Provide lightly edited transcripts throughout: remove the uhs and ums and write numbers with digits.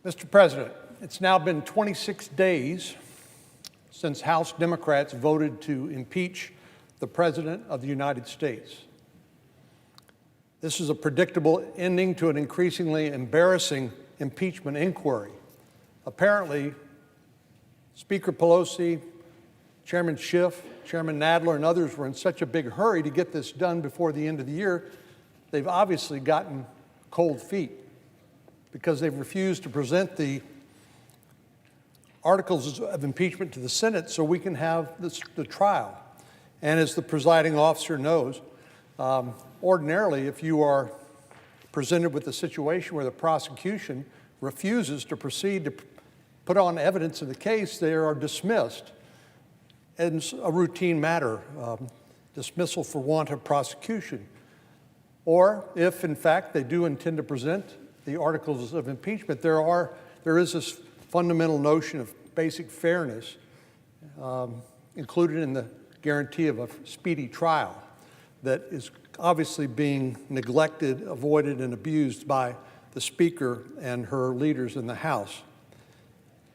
Mr. President, it's now been 26 days since House Democrats voted to impeach the President of the United States. This is a predictable ending to an increasingly embarrassing impeachment inquiry. Apparently, Speaker Pelosi, Chairman Schiff, Chairman Nadler, and others were in such a big hurry to get this done before the end of the year, they've obviously gotten cold feet because they've refused to present the articles of impeachment to the Senate so we can have the trial. And as the presiding officer knows, ordinarily, if you are presented with a situation where the prosecution refuses to proceed to put on evidence in the case, they are dismissed. And it's a routine matter, dismissal for want of prosecution. Or if, in fact, they do intend to present the articles of impeachment, there is this fundamental notion of basic fairness included in the guarantee of a speedy trial that is obviously being neglected, avoided, and abused by the Speaker and her leaders in the House.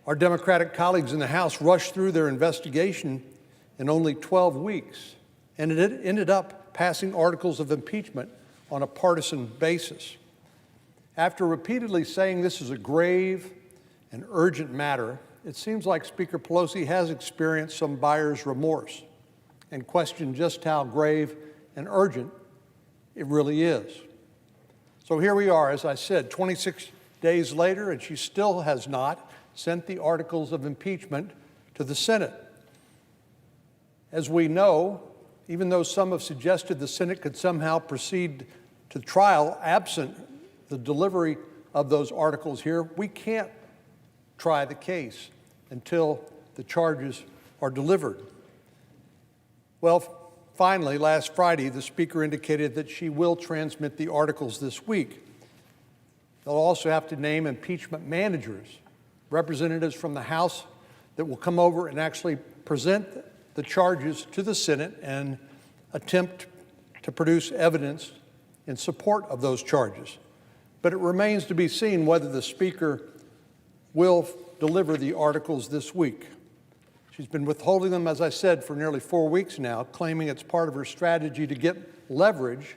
Our Democratic colleagues in the House rushed through their investigation in only 12 weeks, and it ended up passing articles of impeachment on a partisan basis. After repeatedly saying this is a grave and urgent matter, it seems like Speaker Pelosi has experienced some buyer's remorse and questioned just how grave and urgent it really is. So here we are, as I said, 26 days later, and she still has not sent the articles of impeachment to the Senate. As we know, even though some have suggested the Senate could somehow proceed to trial absent the delivery of those articles here, we can't try the case until the charges are delivered. Well, finally, last Friday, the Speaker indicated that she will transmit the articles this week. They'll also have to name impeachment managers, representatives from the House that will come over and actually present the charges to the Senate and attempt to produce evidence in support of those charges. But it remains to be seen whether the Speaker will deliver the articles this week. She's been withholding them, as I said, for nearly 4 weeks now, claiming it's part of her strategy to get leverage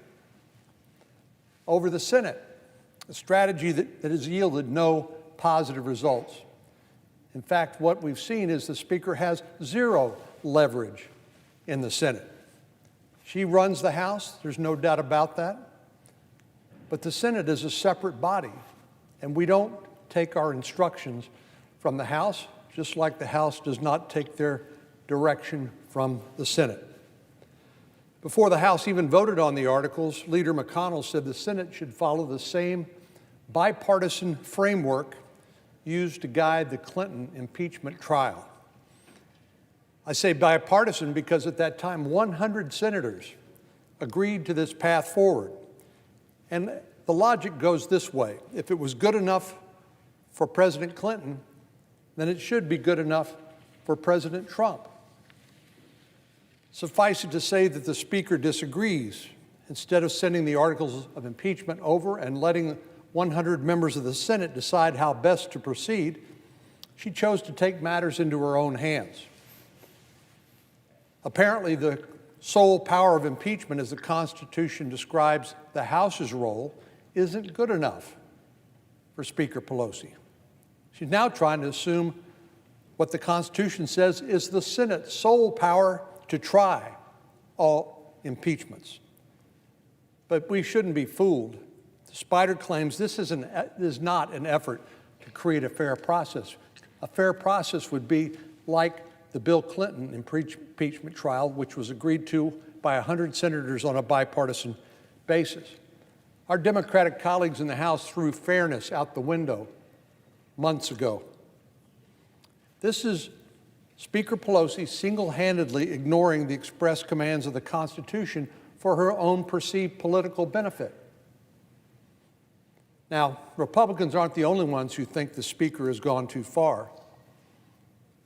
over the Senate, a strategy that has yielded no positive results. In fact, what we've seen is the Speaker has zero leverage in the Senate. She runs the House, there's no doubt about that. But the Senate is a separate body, and we don't take our instructions from the House, just like the House does not take their direction from the Senate. Before the House even voted on the articles, Leader McConnell said the Senate should follow the same bipartisan framework used to guide the Clinton impeachment trial. I say bipartisan because at that time, 100 senators agreed to this path forward. And the logic goes this way. If it was good enough for President Clinton, then it should be good enough for President Trump. Suffice it to say that the Speaker disagrees. Instead of sending the articles of impeachment over and letting 100 members of the Senate decide how best to proceed, she chose to take matters into her own hands. Apparently, the sole power of impeachment, as the Constitution describes the House's role, isn't good enough for Speaker Pelosi. She's now trying to assume what the Constitution says is the Senate's sole power to try all impeachments. But we shouldn't be fooled. The Spider claims this is not an effort to create a fair process. A fair process would be like the Bill Clinton impeachment trial, which was agreed to by 100 senators on a bipartisan basis. Our Democratic colleagues in the House threw fairness out the window months ago. This is Speaker Pelosi single-handedly ignoring the express commands of the Constitution for her own perceived political benefit. Now, Republicans aren't the only ones who think the Speaker has gone too far.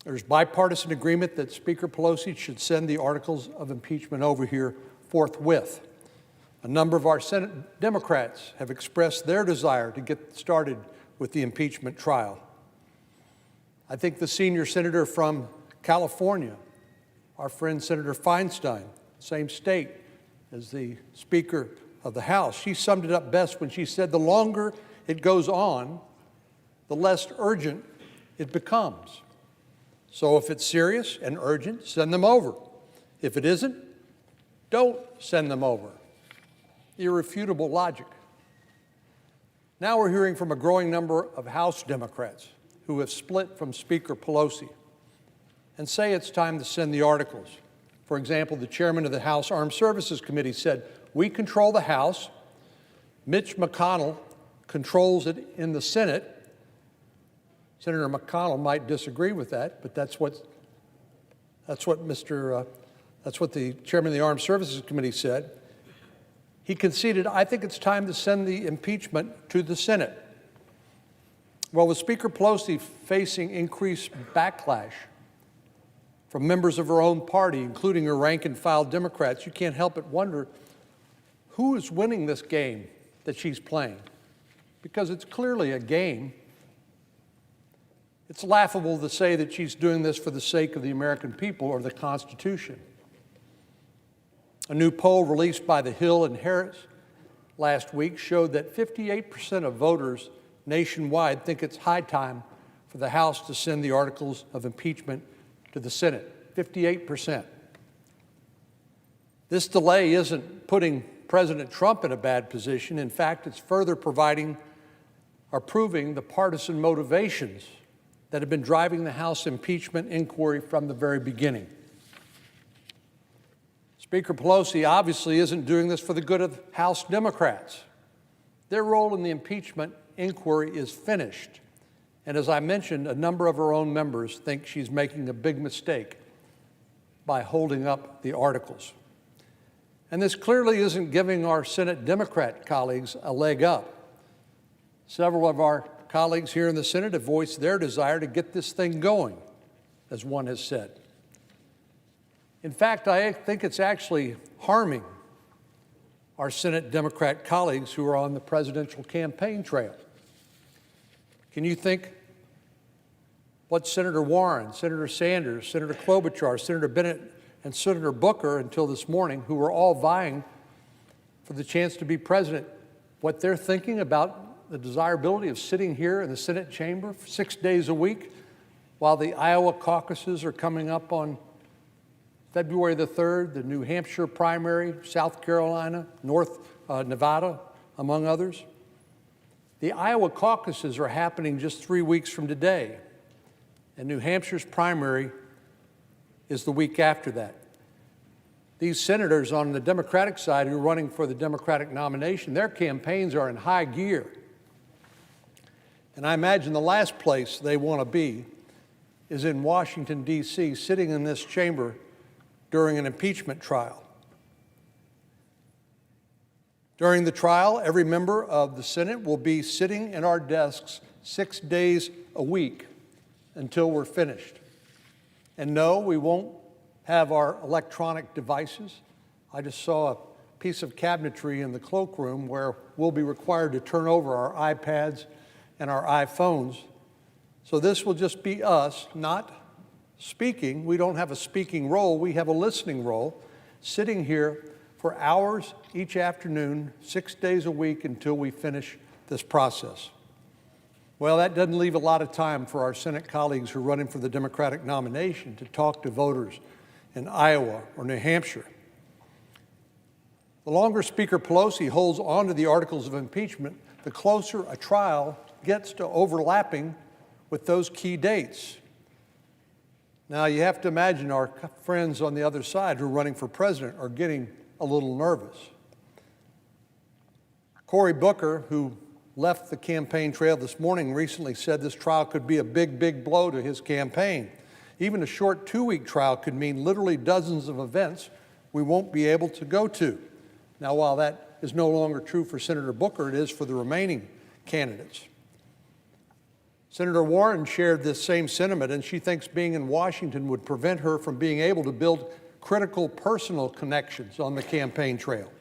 There's bipartisan agreement that Speaker Pelosi should send the articles of impeachment over here forthwith. A number of our Senate Democrats have expressed their desire to get started with the impeachment trial. I think the senior senator from California, our friend Senator Feinstein, same state as the Speaker of the House, she summed it up best when she said, the longer it goes on, the less urgent it becomes. So if it's serious and urgent, send them over. If it isn't, don't send them over. Irrefutable logic. Now we're hearing from a growing number of House Democrats who have split from Speaker Pelosi and say it's time to send the articles. For example, the chairman of the House Armed Services Committee said, we control the House, Mitch McConnell controls it in the Senate. Senator McConnell might disagree with that, but that's what the chairman of the Armed Services Committee said. He conceded, I think it's time to send the impeachment to the Senate. Well, with Speaker Pelosi facing increased backlash from members of her own party, including her rank-and-file Democrats, you can't help but wonder who is winning this game that she's playing, because it's clearly a game. It's laughable to say that she's doing this for the sake of the American people or the Constitution. A new poll released by The Hill and Harris last week showed that 58% of voters nationwide think it's high time for the House to send the articles of impeachment to the Senate. 58%. This delay isn't putting President Trump in a bad position. In fact, it's further proving the partisan motivations that have been driving the House impeachment inquiry from the very beginning. Speaker Pelosi obviously isn't doing this for the good of House Democrats. Their role in the impeachment inquiry is finished. And as I mentioned, a number of her own members think she's making a big mistake by holding up the articles. And this clearly isn't giving our Senate Democrat colleagues a leg up. Several of our colleagues here in the Senate have voiced their desire to get this thing going, as one has said. In fact, I think it's actually harming our Senate Democrat colleagues who are on the presidential campaign trail. Can you think what Senator Warren, Senator Sanders, Senator Klobuchar, Senator Bennett, and Senator Booker until this morning, who were all vying for the chance to be president, what they're thinking about the desirability of sitting here in the Senate chamber for 6 days a week while the Iowa caucuses are coming up on February the 3rd, the New Hampshire primary, South Carolina, Nevada, among others. The Iowa caucuses are happening just 3 weeks from today, and New Hampshire's primary is the week after that. These senators on the Democratic side who are running for the Democratic nomination, their campaigns are in high gear. And I imagine the last place they want to be is in Washington, D.C., sitting in this chamber during an impeachment trial. During the trial, every member of the Senate will be sitting in our desks 6 days a week until we're finished. And no, we won't have our electronic devices. I just saw a piece of cabinetry in the cloakroom where we'll be required to turn over our iPads and our iPhones. So this will just be us, not speaking. We don't have a speaking role. We have a listening role, sitting here for hours each afternoon, 6 days a week until we finish this process. Well, that doesn't leave a lot of time for our Senate colleagues who are running for the Democratic nomination to talk to voters in Iowa or New Hampshire. The longer Speaker Pelosi holds on to the articles of impeachment, the closer a trial gets to overlapping with those key dates. Now, you have to imagine our friends on the other side who are running for president are getting a little nervous. Cory Booker, who left the campaign trail this morning, recently said this trial could be a big, big blow to his campaign. Even a short 2-week trial could mean literally dozens of events we won't be able to go to. Now, while that is no longer true for Senator Booker, it is for the remaining candidates. Senator Warren shared this same sentiment, and she thinks being in Washington would prevent her from being able to build critical personal connections on the campaign trail.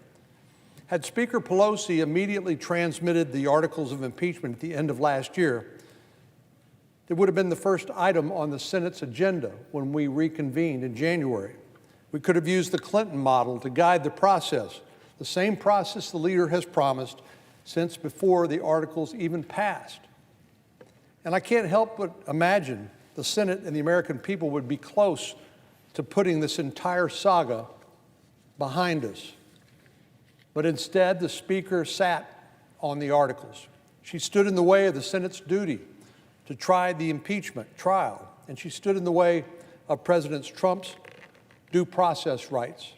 Had Speaker Pelosi immediately transmitted the articles of impeachment at the end of last year, it would have been the first item on the Senate's agenda when we reconvened in January. We could have used the Clinton model to guide the process, the same process the leader has promised since before the articles even passed. And I can't help but imagine the Senate and the American people would be close to putting this entire saga behind us. But instead, the Speaker sat on the articles. She stood in the way of the Senate's duty to try the impeachment trial, and she stood in the way of President Trump's due process rights.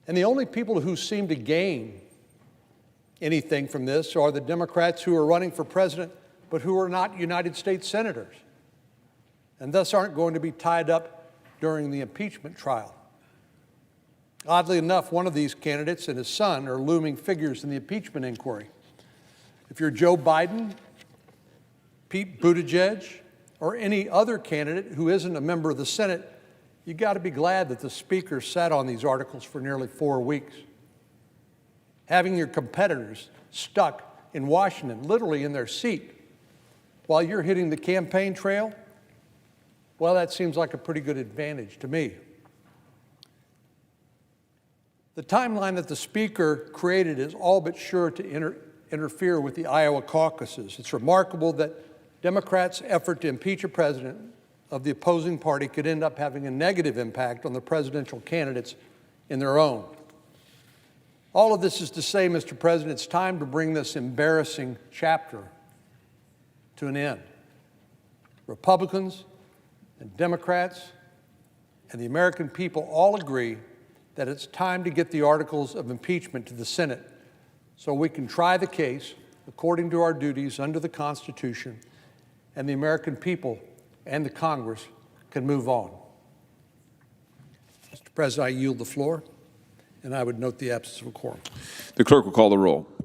And the only people who seem to gain anything from this are the Democrats who are running for president, but who are not United States senators, and thus aren't going to be tied up during the impeachment trial. Oddly enough, one of these candidates and his son are looming figures in the impeachment inquiry. If you're Joe Biden, Pete Buttigieg, or any other candidate who isn't a member of the Senate, you've got to be glad that the Speaker sat on these articles for nearly 4 weeks. Having your competitors stuck in Washington, literally in their seat, while you're hitting the campaign trail, well, that seems like a pretty good advantage to me. The timeline that the Speaker created is all but sure to interfere with the Iowa caucuses. It's remarkable that Democrats' effort to impeach a president of the opposing party could end up having a negative impact on the presidential candidates in their own. All of this is to say, Mr. President, it's time to bring this embarrassing chapter to an end. Republicans and Democrats and the American people all agree that it's time to get the articles of impeachment to the Senate so we can try the case according to our duties under the Constitution, and the American people and the Congress can move on. Mr. President, I yield the floor, and I would note the absence of a quorum. The clerk will call the roll.